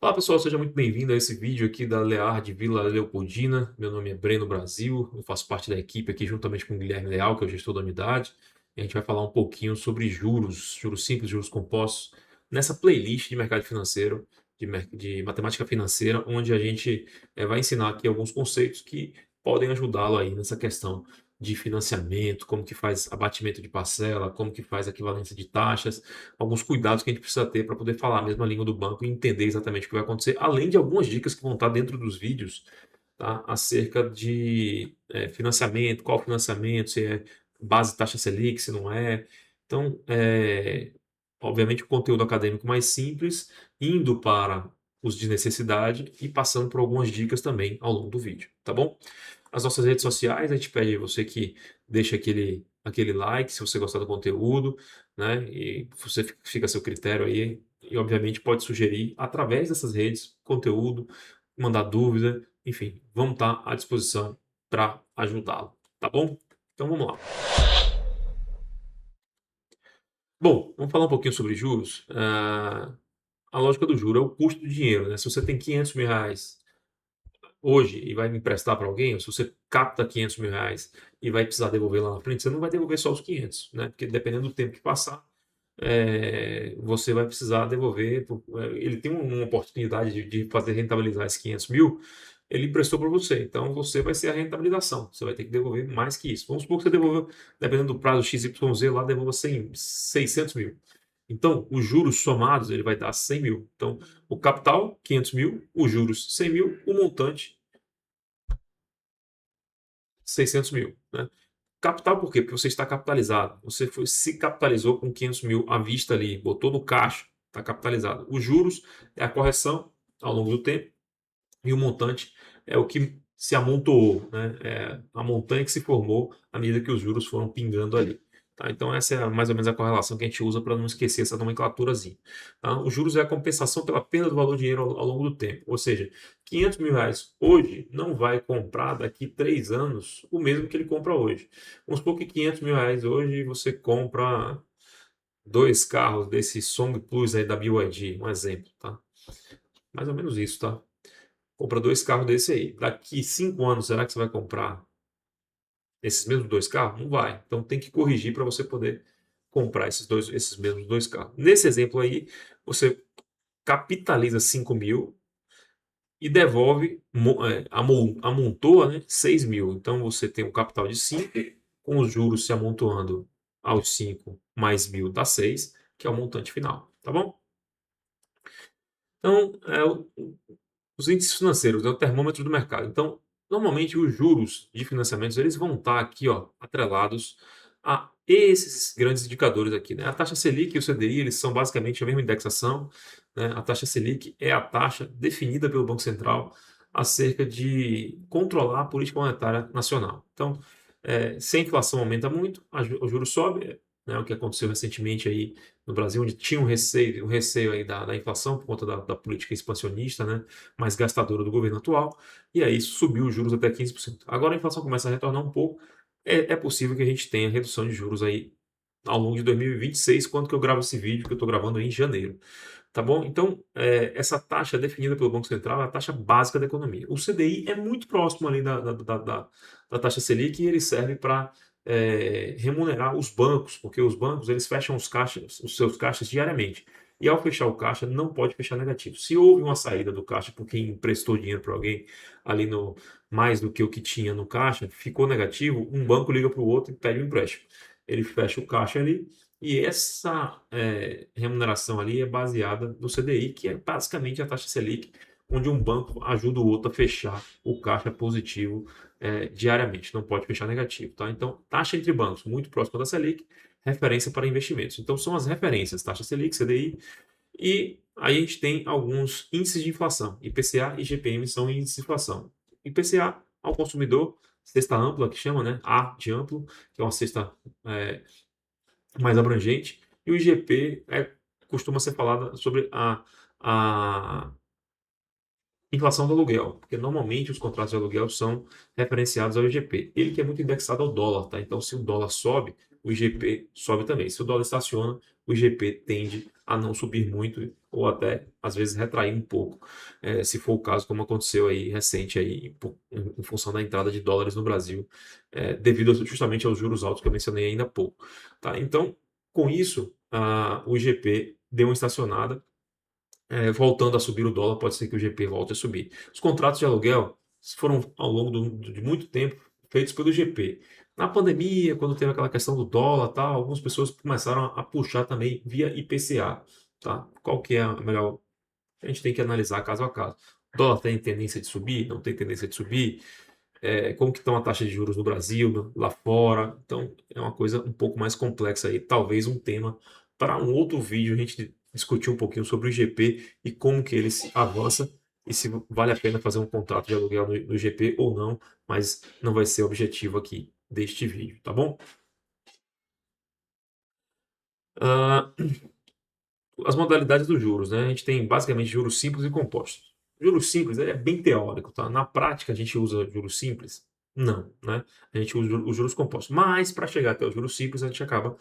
Fala pessoal, seja muito bem-vindo a esse vídeo aqui da Lear de Vila Leopoldina. Meu nome é Breno Brasil, eu faço parte da equipe aqui juntamente com o Guilherme Leal, que é o gestor da unidade. E a gente vai falar um pouquinho sobre juros, juros simples, juros compostos, nessa playlist de mercado financeiro, de matemática financeira, onde a gente vai ensinar aqui alguns conceitos que podem ajudá-lo aí nessa questão de financiamento, como que faz abatimento de parcela, como que faz equivalência de taxas, alguns cuidados que a gente precisa ter para poder falar a mesma língua do banco e entender exatamente o que vai acontecer, além de algumas dicas que vão estar dentro dos vídeos, tá? Acerca de financiamento, qual financiamento, se é base taxa Selic, se não é. Então, obviamente, o conteúdo acadêmico mais simples, indo para os de necessidade e passando por algumas dicas também ao longo do vídeo, tá bom? As nossas redes sociais, a gente pede a você que deixe aquele like se você gostar do conteúdo, né? E você fica a seu critério aí, e obviamente pode sugerir através dessas redes conteúdo, mandar dúvida, enfim, vamos estar à disposição para ajudá-lo, tá bom? Então vamos lá. Bom, vamos falar um pouquinho sobre juros. A lógica do juro é o custo do dinheiro, né? Se você tem R$ 500 hoje e vai me emprestar para alguém, ou se você capta R$ 500 e vai precisar devolver lá na frente, você não vai devolver só os 500, né? Porque dependendo do tempo que passar, você vai precisar devolver. Ele tem uma oportunidade de fazer rentabilizar esses 500 mil, ele emprestou para você, então você vai ser a rentabilização, você vai ter que devolver mais que isso. Vamos supor que você devolveu, dependendo do prazo XYZ, lá devolva 100, 600 mil. Então, os juros somados, ele vai dar 100 mil. Então, o capital, 500 mil, os juros, 100 mil, o montante, 600 mil. Né? Capital por quê? Porque você está capitalizado. Se capitalizou com 500 mil à vista ali, botou no caixa, está capitalizado. Os juros é a correção ao longo do tempo e o montante é o que se amontoou, né? É a montanha que se formou à medida que os juros foram pingando ali. Tá? Então, essa é mais ou menos a correlação que a gente usa para não esquecer essa nomenclaturazinha. Tá? Os juros é a compensação pela perda do valor do dinheiro ao longo do tempo. Ou seja, R$ 500 mil hoje não vai comprar daqui 3 anos o mesmo que ele compra hoje. Vamos supor que R$ 500 mil hoje você compra dois carros desse Song Plus aí da BYD, um exemplo. Tá? Mais ou menos isso, tá? Compra dois carros desse aí. Daqui 5 anos, será que você vai comprar esses mesmos dois carros? Não vai. Então tem que corrigir para você poder comprar esses mesmos dois carros. Nesse exemplo aí, você capitaliza 5 mil e devolve, amontoa, né, 6 mil. Então você tem um capital de 5, com os juros se amontoando aos 5 mais mil dá 6, que é o montante final. Tá bom? Então, os índices financeiros é o termômetro do mercado. Então, normalmente os juros de financiamentos eles vão estar aqui, ó, atrelados a esses grandes indicadores aqui, né? A taxa Selic e o CDI, eles são basicamente a mesma indexação, né? A taxa Selic é a taxa definida pelo Banco Central acerca de controlar a política monetária nacional. Então, se a inflação aumenta muito, o juro sobe, né? O que aconteceu recentemente aí no Brasil, onde tinha um receio aí da inflação por conta da política expansionista, né, mais gastadora do governo atual, e aí subiu os juros até 15%. Agora a inflação começa a retornar um pouco, é possível que a gente tenha redução de juros aí ao longo de 2026, quando que eu gravo esse vídeo, que eu estou gravando em janeiro. Tá bom? Então, essa taxa é definida pelo Banco Central, é a taxa básica da economia. O CDI é muito próximo ali da taxa Selic e ele serve para remunerar os bancos, porque os bancos eles fecham os seus caixas diariamente. E ao fechar o caixa, não pode fechar negativo. Se houve uma saída do caixa porque emprestou dinheiro para alguém ali no mais do que o que tinha no caixa, ficou negativo, um banco liga para o outro e pede um empréstimo. Ele fecha o caixa ali e essa remuneração ali é baseada no CDI, que é basicamente a taxa Selic, onde um banco ajuda o outro a fechar o caixa positivo diariamente, não pode fechar negativo. Tá? Então, taxa entre bancos, muito próxima da Selic, referência para investimentos. Então, são as referências, taxa Selic, CDI, e aí a gente tem alguns índices de inflação, IPCA e GPM são índices de inflação. IPCA ao consumidor, cesta ampla que chama, né? A de amplo, que é uma cesta é, mais abrangente, e o IGP costuma ser falada sobre a inflação do aluguel, porque normalmente os contratos de aluguel são referenciados ao IGP. Ele que é muito indexado ao dólar, tá? Então, se o dólar sobe, o IGP sobe também. Se o dólar estaciona, o IGP tende a não subir muito ou até, às vezes, retrair um pouco, se for o caso, como aconteceu aí recente aí, em função da entrada de dólares no Brasil, devido justamente aos juros altos que eu mencionei ainda há pouco. Tá? Então, com isso, o IGP deu uma estacionada, voltando a subir o dólar, pode ser que o GP volte a subir. Os contratos de aluguel foram, ao longo de muito tempo, feitos pelo GP. Na pandemia, quando teve aquela questão do dólar, tá, algumas pessoas começaram a puxar também via IPCA. Tá? Qual que é a melhor? A gente tem que analisar caso a caso. O dólar tem tendência de subir? Não tem tendência de subir? Como que estão a taxa de juros no Brasil, lá fora? Então, é uma coisa um pouco mais complexa aí. Talvez um tema para um outro vídeo a gente discutir um pouquinho sobre o IGP e como que ele se avança e se vale a pena fazer um contrato de aluguel no IGP ou não, mas não vai ser o objetivo aqui deste vídeo, tá bom? Ah, as modalidades dos juros, né? A gente tem basicamente juros simples e compostos. Juros simples ele é bem teórico, tá? Na prática a gente usa juros simples? Não, né? A gente usa os juros compostos. Mas para chegar até os juros simples, a gente acaba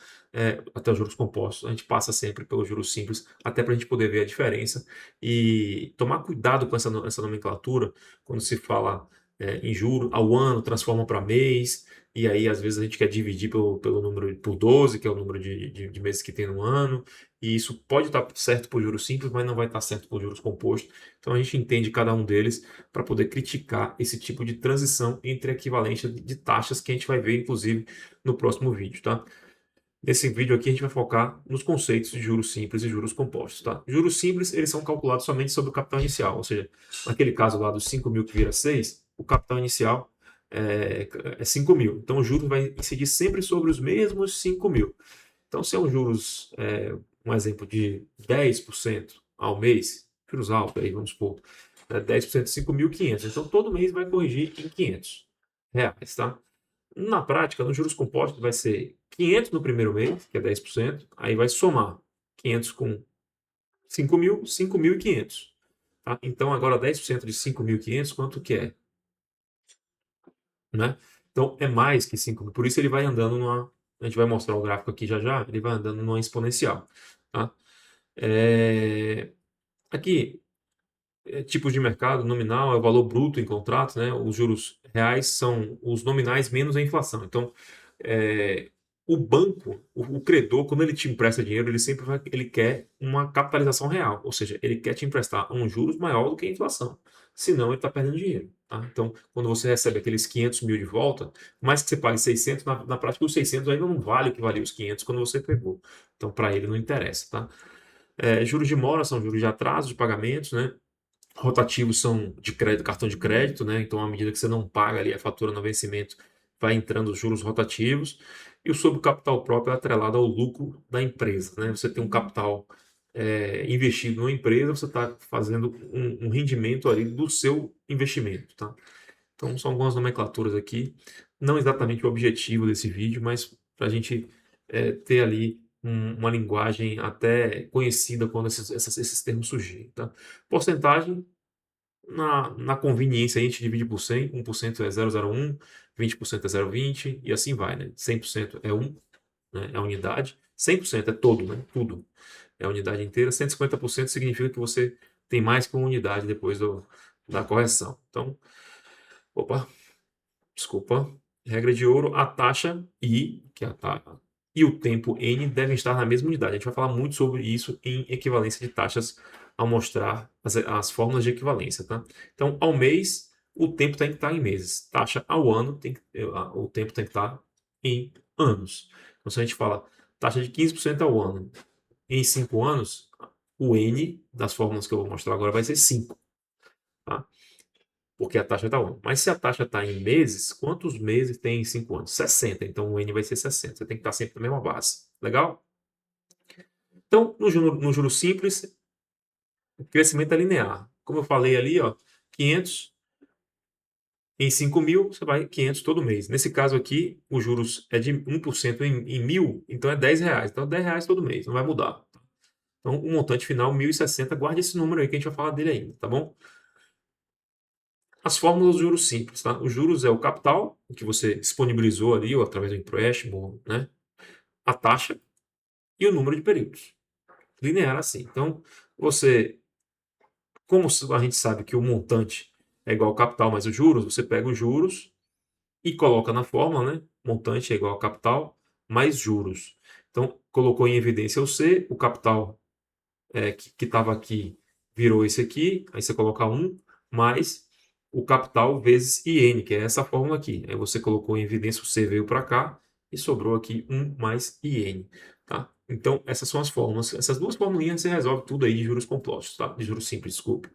até os juros compostos, a gente passa sempre pelos juros simples, até para a gente poder ver a diferença e tomar cuidado com essa nomenclatura quando se fala em juro ao ano, transforma para mês, e aí às vezes a gente quer dividir pelo número por 12, que é o número de meses que tem no ano. E isso pode estar certo por juros simples, mas não vai estar certo por juros compostos. Então a gente entende cada um deles para poder criticar esse tipo de transição entre equivalência de taxas que a gente vai ver, inclusive, no próximo vídeo, tá? Nesse vídeo aqui a gente vai focar nos conceitos de juros simples e juros compostos, tá? Juros simples, eles são calculados somente sobre o capital inicial, ou seja, naquele caso lá dos 5 mil que vira 6, o capital inicial é 5 mil. Então o juros vai incidir sempre sobre os mesmos 5 mil. Então, se é um juros, um exemplo de 10% ao mês, juros altos aí, vamos supor, 10% de 5.500. Então, todo mês vai corrigir em R$ 500, tá? Na prática, nos juros compostos vai ser 500 no primeiro mês, que é 10%, aí vai somar 500 com 5.000, 5.500. Tá? Então, agora 10% de 5.500, quanto que é? Né? Então, é mais que 5.000. Por isso ele vai andando numa... A gente vai mostrar o gráfico aqui já já. Ele vai andando numa exponencial. Tá? É, aqui, tipos de mercado, nominal é o valor bruto em contratos, né? Os juros reais são os nominais menos a inflação. Então, é, o banco, o credor, quando ele te empresta dinheiro, ele sempre ele quer uma capitalização real, ou seja, ele quer te emprestar um juros maior do que a inflação, senão ele está perdendo dinheiro. Tá? Então, quando você recebe aqueles 500 mil de volta, mais que você pague 600, na prática os 600 ainda não vale o que valia os 500 quando você pegou. Então, para ele não interessa. Tá? Juros de mora são juros de atraso de pagamentos, né? Rotativos são de crédito, cartão de crédito, né? Então, à medida que você não paga ali a fatura no vencimento, vai entrando os juros rotativos. E o sobre o capital próprio é atrelado ao lucro da empresa, né? Você tem um capital investido numa empresa, você está fazendo um rendimento ali do seu investimento, tá? Então, são algumas nomenclaturas aqui, não exatamente o objetivo desse vídeo, mas para a gente ter ali uma linguagem até conhecida quando esses termos surgirem, tá? Porcentagem, na conveniência, a gente divide por 100, 1% é 0,01, 20% é 0,20 e assim vai, né? 100% é 1, né? É a unidade, 100% é todo, né? Tudo é a unidade inteira, 150% significa que você tem mais que uma unidade depois da correção. Então, opa, desculpa, regra de ouro, a taxa I, que é a taxa, e o tempo N devem estar na mesma unidade. A gente vai falar muito sobre isso em equivalência de taxas ao mostrar as fórmulas de equivalência, tá? Então, ao mês, o tempo tem que estar em meses. Taxa ao ano, o tempo tem que estar em anos. Então, se a gente fala taxa de 15% ao ano em 5 anos, o N das fórmulas que eu vou mostrar agora vai ser 5, tá? Porque a taxa está 1. Mas se a taxa está em meses, quantos meses tem em 5 anos? 60. Então o N vai ser 60. Você tem que estar sempre na mesma base. Legal? Então, no juro simples, o crescimento é linear. Como eu falei ali, ó, 500 em 5 mil, você vai 500 todo mês. Nesse caso aqui, os juros é de 1% em mil, então é R$ 10. Então, R$ 10 todo mês, não vai mudar. Então, o montante final, 1.060, guarde esse número aí que a gente vai falar dele ainda, tá bom? As fórmulas do juros simples, tá? Os juros é o capital, o que você disponibilizou ali, ou através do empréstimo, né? A taxa e o número de períodos. Linear assim. Então, você, como a gente sabe que o montante é igual ao capital mais os juros, você pega os juros e coloca na fórmula, né? Montante é igual ao capital mais juros. Então, colocou em evidência o C, o capital que estava aqui virou esse aqui, aí você coloca 1 mais o capital vezes IN, que é essa fórmula aqui. Aí você colocou em evidência o C veio para cá e sobrou aqui 1 mais IN. Tá? Então, essas são as fórmulas. Essas duas formulinhas você resolve tudo aí de juros compostos, tá? De juros simples, desculpe.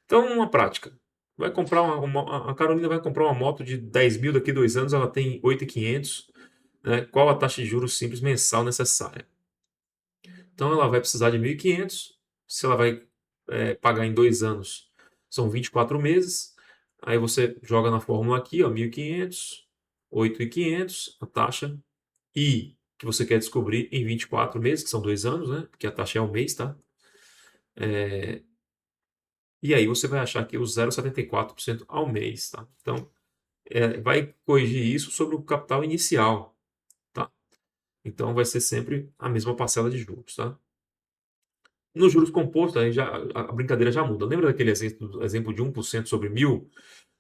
Então, uma prática. Vai comprar a Carolina vai comprar uma moto de 10 mil daqui a 2 anos, ela tem 8.500, né? Qual a taxa de juros simples mensal necessária? Então ela vai precisar de 1.500. Se ela vai pagar em 2 anos, são 24 meses. Aí você joga na fórmula aqui, ó, 1.500, 8.500, a taxa I que você quer descobrir em 24 meses, que são 2 anos, né? Porque a taxa é ao mês, tá? E aí você vai achar aqui os 0,74% ao mês, tá? Então vai corrigir isso sobre o capital inicial, tá? Então vai ser sempre a mesma parcela de juros, tá? Nos juros compostos, aí a brincadeira já muda. Lembra daquele exemplo de 1% sobre 1.000?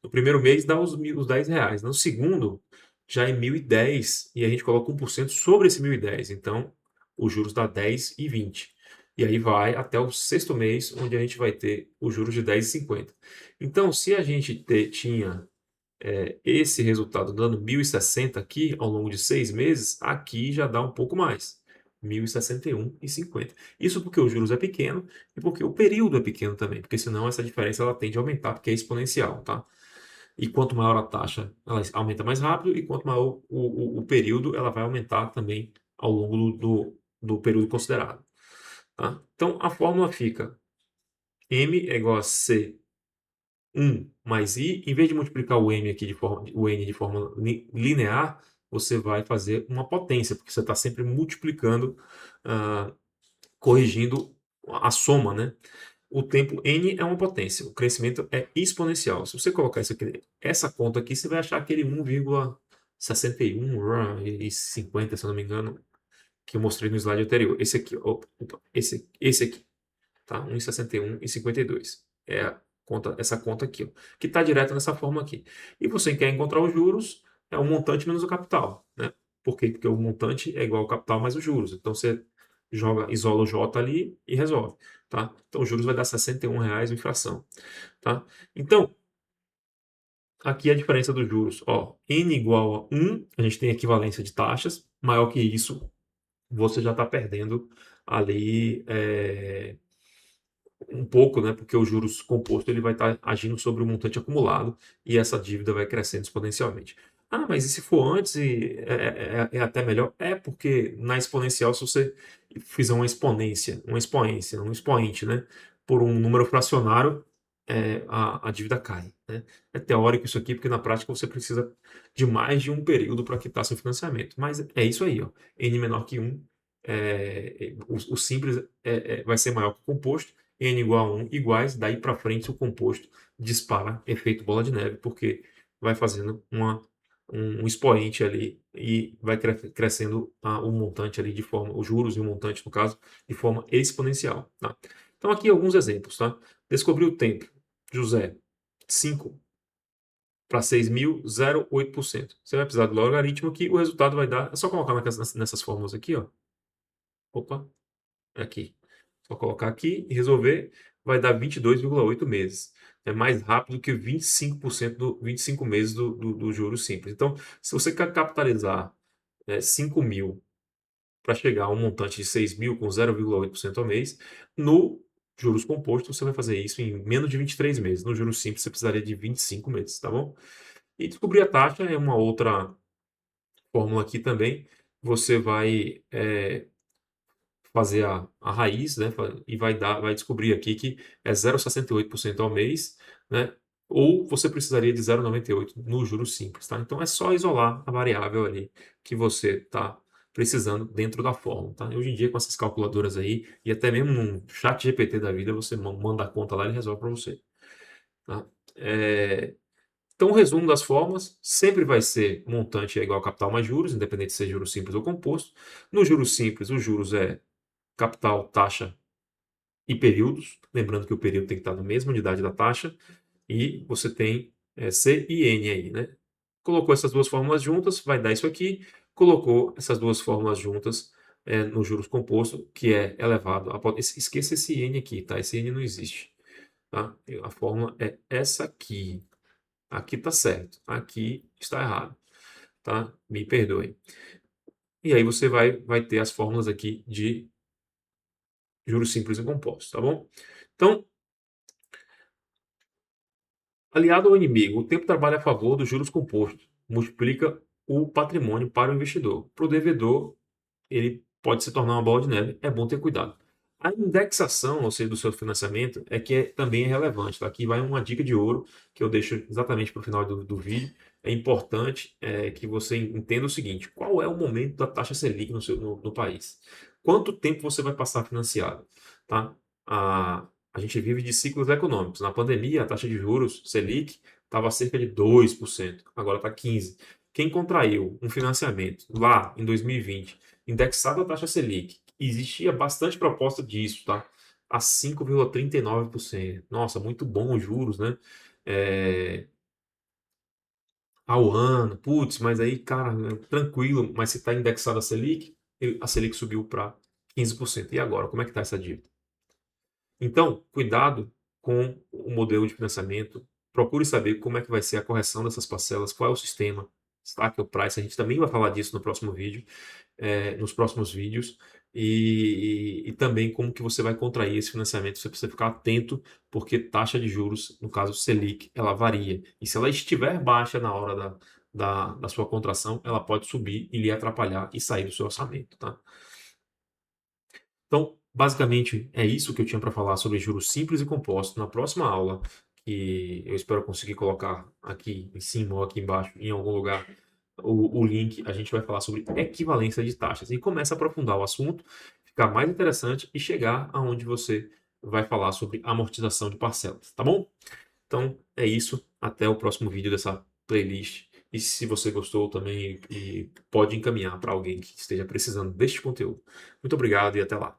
No primeiro mês dá os R$ 10. No segundo, já é 1.010 e a gente coloca 1% sobre esse 1.010. Então, os juros dá 10 e 20. E aí vai até o sexto mês, onde a gente vai ter os juros de 10,50. Então, se a gente tinha esse resultado dando 1.060 aqui ao longo de 6 meses, aqui já dá um pouco mais. 1.061,50. Isso porque os juros é pequeno e porque o período é pequeno também, porque senão essa diferença ela tende a aumentar, porque é exponencial, tá? E quanto maior a taxa, ela aumenta mais rápido, e quanto maior o período, ela vai aumentar também ao longo do período considerado. Tá? Então, a fórmula fica M é igual a C 1 mais I. Em vez de multiplicar o N aqui o N de forma linear, você vai fazer uma potência, porque você está sempre multiplicando, corrigindo a soma, né? O tempo n é uma potência, o crescimento é exponencial. Se você colocar isso aqui, essa conta aqui, você vai achar aquele 1,61 e 50, se eu não me engano, que eu mostrei no slide anterior. Esse aqui, esse aqui, tá? 1,61 e 52. É essa conta aqui, ó, que está direto nessa forma aqui. E você quer encontrar os juros, é o montante menos o capital, né? Por quê? Porque o montante é igual ao capital mais os juros. Então você isola o J ali e resolve, tá? Então os juros vai dar R$ 61 em fração, tá? Então, aqui é a diferença dos juros, ó, N igual a 1, a gente tem equivalência de taxas, maior que isso, você já está perdendo ali um pouco, né? Porque o juros composto ele vai estar agindo sobre o montante acumulado e essa dívida vai crescendo exponencialmente. Ah, mas e se for antes é até melhor? É porque na exponencial, se você fizer um expoente, né? Por um número fracionário, a dívida cai, né? É teórico isso aqui, porque na prática você precisa de mais de um período para quitar seu financiamento. Mas é isso aí, ó. N menor que 1, o simples vai ser maior que o composto, N igual a 1 iguais, daí para frente o composto dispara efeito bola de neve, porque vai fazendo um expoente ali e vai crescendo o montante ali de forma, os juros e o montante, no caso, de forma exponencial. Tá? Então aqui alguns exemplos. Tá? Descobrir o tempo. José, 5 para 6.000, 0,8%. Você vai precisar do logaritmo aqui, o resultado vai dar, é só colocar nessas fórmulas aqui, ó. Opa, aqui. Só colocar aqui e resolver, vai dar 22,8 meses. É mais rápido que 25 meses do juro simples. Então, se você quer capitalizar 5 mil para chegar a um montante de 6 mil com 0,8% ao mês, no juros compostos você vai fazer isso em menos de 23 meses. No juros simples você precisaria de 25 meses, tá bom? E descobrir a taxa é uma outra fórmula aqui também. Você vai fazer a raiz, né, e vai descobrir aqui que é 0,68% ao mês, né, ou você precisaria de 0,98 no juros simples, tá? Então é só isolar a variável ali que você está precisando dentro da fórmula, tá? Hoje em dia com essas calculadoras aí e até mesmo um chat GPT da vida, você manda a conta lá e ele resolve para você, tá? Então o resumo das fórmulas sempre vai ser montante é igual a capital mais juros, independente se é juros simples ou composto. No juros simples, os juros é capital, taxa e períodos, lembrando que o período tem que estar na mesma unidade da taxa, e você tem C e N aí, né? Colocou essas duas fórmulas juntas, vai dar isso aqui. Colocou essas duas fórmulas juntas no juros composto, que é elevado a... Esqueça esse N aqui, tá? Esse N não existe, tá? A fórmula é essa aqui. Aqui está certo, aqui está errado, tá? Me perdoem. E aí você vai ter as fórmulas aqui de juros simples e compostos, tá bom? Então, aliado ao inimigo, o tempo trabalha a favor dos juros compostos, multiplica o patrimônio para o investidor. Para o devedor, ele pode se tornar uma bola de neve, é bom ter cuidado. A indexação, ou seja, do seu financiamento, também é relevante. Tá? Aqui vai uma dica de ouro que eu deixo exatamente para o final do vídeo. É importante que você entenda o seguinte: qual é o momento da taxa Selic no país? Quanto tempo você vai passar financiado? Tá? A gente vive de ciclos econômicos. Na pandemia, a taxa de juros Selic estava cerca de 2%, agora está 15%. Quem contraiu um financiamento lá em 2020 indexado à taxa Selic, existia bastante proposta disso, tá? A 5,39%. Nossa, muito bom os juros, né? É, ao ano, putz, mas aí, cara, tranquilo, mas se está indexado a Selic, a Selic subiu para 15%. E agora, como é que está essa dívida? Então, cuidado com o modelo de financiamento. Procure saber como é que vai ser a correção dessas parcelas, qual é o sistema, Stack ou Price. A gente também vai falar disso no próximo vídeo, nos próximos vídeos. E também como que você vai contrair esse financiamento. Você precisa ficar atento, porque taxa de juros, no caso Selic, ela varia. E se ela estiver baixa na hora da sua contração, ela pode subir e lhe atrapalhar e sair do seu orçamento, tá? Então, basicamente, é isso que eu tinha para falar sobre juros simples e compostos. Na próxima aula, que eu espero conseguir colocar aqui em cima ou aqui embaixo, em algum lugar, o link, a gente vai falar sobre equivalência de taxas e começa a aprofundar o assunto, ficar mais interessante e chegar aonde você vai falar sobre amortização de parcelas, tá bom? Então, é isso. Até o próximo vídeo dessa playlist. E se você gostou também, pode encaminhar para alguém que esteja precisando deste conteúdo. Muito obrigado e até lá.